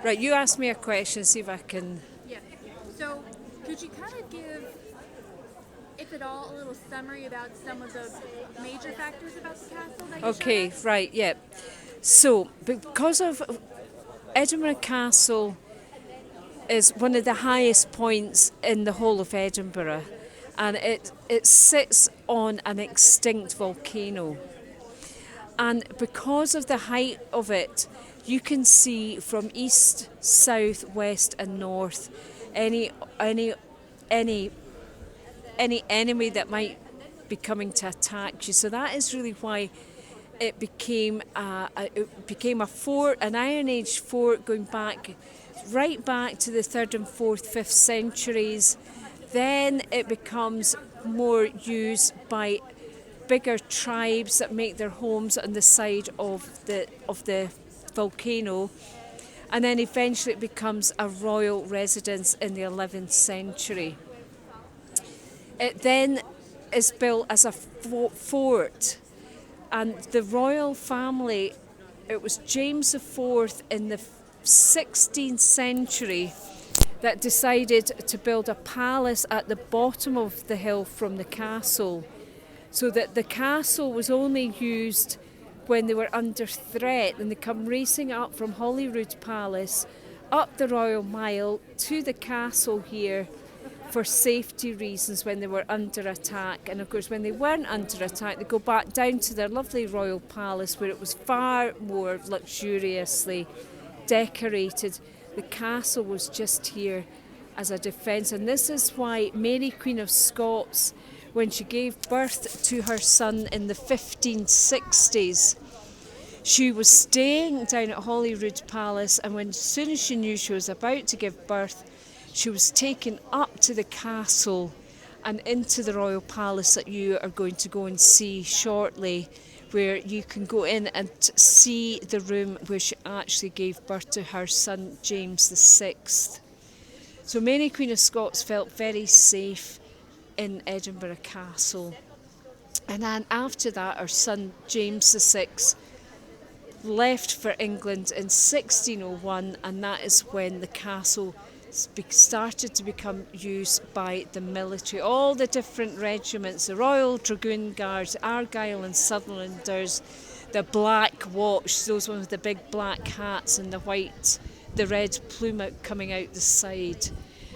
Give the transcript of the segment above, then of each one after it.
Right, you ask me a question, see if I can. Yeah. So, could you kind of give, if at all, a little summary about some of the major factors about the castle that you Okay, showed us? right, yeah. So, because of Edinburgh Castle is one of the highest points in the whole of Edinburgh, and it sits on an extinct volcano. And because of the height of it, you can see from east, south, west, and north any any any any enemy that might be coming to attack you. So that is really why it became a fort, an Iron Age fort, going back right back to the 3rd and 4th, 5th centuries. Then it becomes more used by bigger tribes that make their homes on the side of the volcano, and then eventually it becomes a royal residence in the 11th century. It then is built as a fort, and the royal family, it was James IV in the 16th century that decided to build a palace at the bottom of the hill from the castle, so that the castle was only used when they were under threat, and they come racing up from Holyrood Palace up the Royal Mile to the castle here for safety reasons when they were under attack. And of course, when they weren't under attack, they go back down to their lovely royal palace where it was far more luxuriously decorated. The castle was just here as a defence, and this is why Mary, Queen of Scots, when she gave birth to her son in the 1560s, she was staying down at Holyrood Palace, and as soon as she knew she was about to give birth, she was taken up to the castle and into the royal palace that you are going to go and see shortly, where you can go in and see the room where she actually gave birth to her son James VI. So Mary, Queen of Scots, felt very safe in Edinburgh Castle. And then after that, her son James VI left for England in 1601, and that is when the castle started to become used by the military. All the different regiments, the Royal Dragoon Guards, Argyll and Sutherlanders, the Black Watch, those ones with the big black hats and the red plume coming out the side.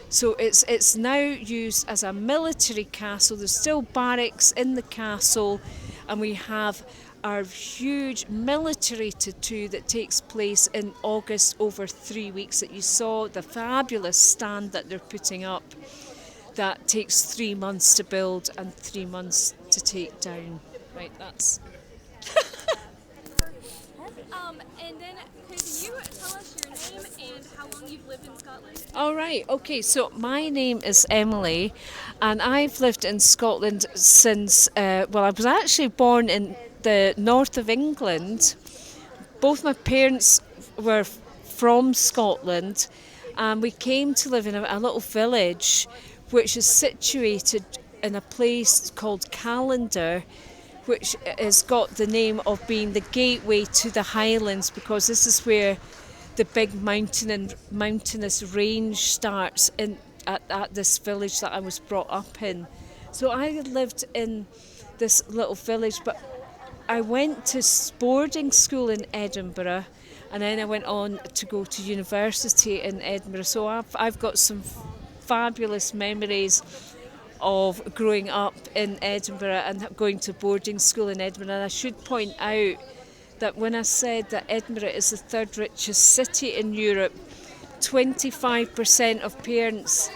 So it's now used as a military castle. There's still barracks in the castle, and we have our huge military tattoo that takes place in August over 3 weeks that you saw, the fabulous stand that they're putting up that takes 3 months to build and 3 months to take down. Right, that's... And then could you tell us your name and how long you've lived in Scotland? All right, okay, so my name is Emily, and I've lived in Scotland since, I was actually born in the north of England. Both my parents were from Scotland, and we came to live in a little village which is situated in a place called Callander, which has got the name of being the gateway to the Highlands, because this is where the big mountainous range starts at this village that I was brought up in. So I lived in this little village, but I went to boarding school in Edinburgh, and then I went on to go to university in Edinburgh. So I've got some fabulous memories of growing up in Edinburgh and going to boarding school in Edinburgh. And I should point out that when I said that Edinburgh is the third richest city in Europe, 25% of parents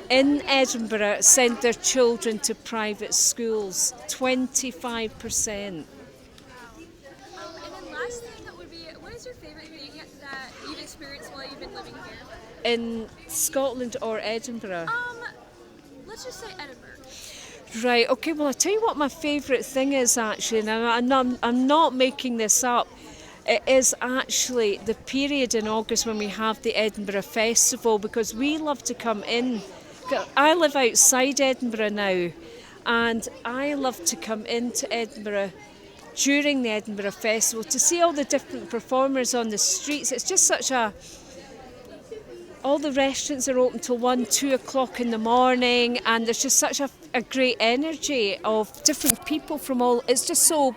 in Edinburgh send their children to private schools. 25%. And then last thing that would be, what is your favorite thing that you've experienced while you've been living here? In Scotland or Edinburgh? Let's just say Edinburgh. Right, okay, well, I'll tell you what my favourite thing is actually, and I'm not making this up. It is actually the period in August when we have the Edinburgh Festival, because we love to come in. I live outside Edinburgh now, and I love to come into Edinburgh during the Edinburgh Festival to see all the different performers on the streets. It's just such a all the restaurants are open till 1, 2 o'clock in the morning, and there's just such a great energy of different people from all. It's just so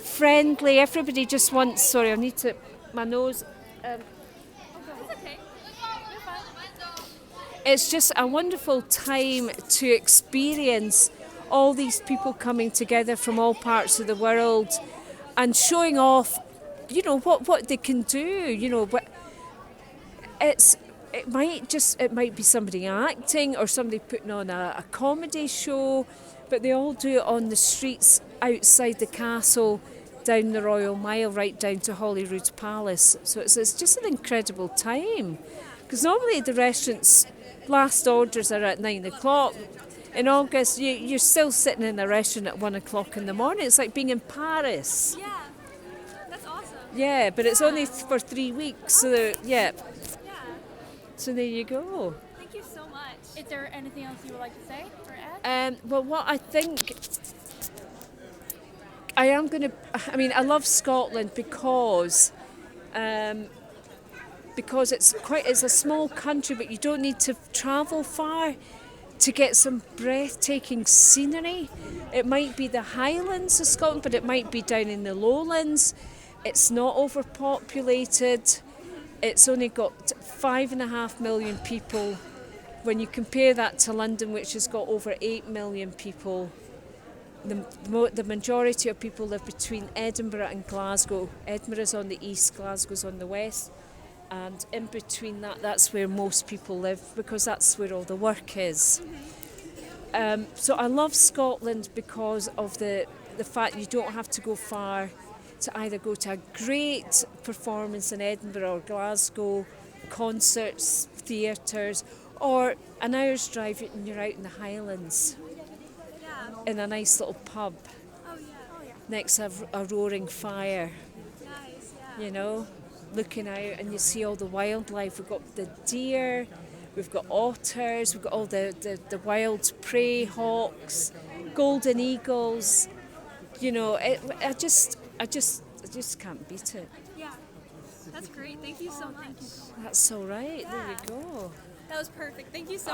friendly. Everybody just wants. Sorry, I need to. My nose. It's okay. You're fine. It's just a wonderful time to experience all these people coming together from all parts of the world and showing off, what they can do. But it might be somebody acting or somebody putting on a comedy show, but they all do it on the streets outside the castle, down the Royal Mile, right down to Holyrood Palace. So it's just an incredible time, because normally the restaurants' last orders are at 9 o'clock. In August, you're still sitting in a restaurant at 1 o'clock in the morning. It's like being in Paris. Yeah, that's awesome. Yeah, but it's only for 3 weeks. So yeah. Yeah. So there you go. Thank you so much. Is there anything else you would like to say or add? Well, what I think I am going to, I love Scotland because it's a small country, but you don't need to travel far to get some breathtaking scenery. It might be the Highlands of Scotland, but it might be down in the Lowlands. It's not overpopulated. It's only got 5.5 million people. When you compare that to London, which has got over 8 million people, the majority of people live between Edinburgh and Glasgow. Edinburgh's on the east, Glasgow's on the west, and in between that's where most people live, because that's where all the work is. So I love Scotland because of the fact you don't have to go far to either go to a great performance in Edinburgh or Glasgow, concerts, theatres, or an hour's drive and you're out in the Highlands in a nice little pub next to a roaring fire. Nice, Looking out, and you see all the wildlife. We've got the deer, we've got otters, we've got all the wild prey, hawks, golden eagles. I just can't beat it. Yeah, that's great. Thank you so much. That's all right. There you go. That was perfect. Thank you so much.